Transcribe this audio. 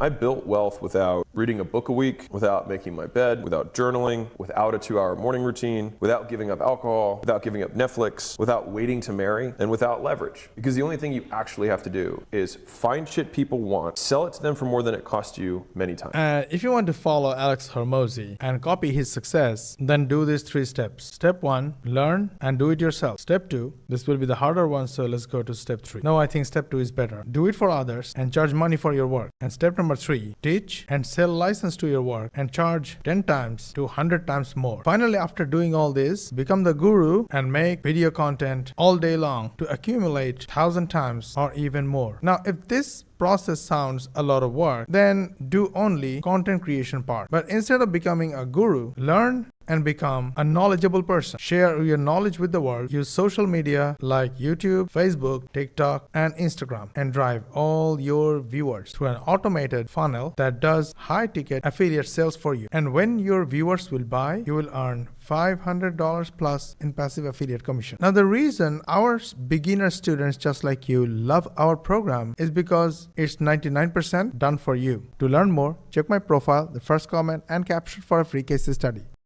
I built wealth without reading a book a week, without making my bed, without journaling, without a 2-hour morning routine, without giving up alcohol, without giving up Netflix, without waiting to marry, and without leverage. Because the only thing you actually have to do is find shit people want, sell it to them for more than it cost you many times. If you want to follow Alex Hormozi and copy his success, then do these 3 steps. Step 1, learn and do it yourself. Step 2, this will be the harder one, so let's go to step 3. No, I think step 2 is better. Do it for others and charge money for your work. And step number 3, teach and sell license to your work and charge 10 times to 100 times more. Finally, after doing all this, become the guru and make video content all day long to accumulate 1,000 times or even more. Now, if this process sounds a lot of work, then do only content creation part. But instead of becoming a guru, learn and become a knowledgeable person. Share your knowledge with the world. Use social media like YouTube, Facebook, TikTok, and Instagram, and drive all your viewers through an automated funnel that does high-ticket affiliate sales for you. And when your viewers will buy, you will earn $500 plus in passive affiliate commission. Now, the reason our beginner students just like you love our program is because it's 99% done for you. To learn more, check my profile, the first comment, and caption for a free case study.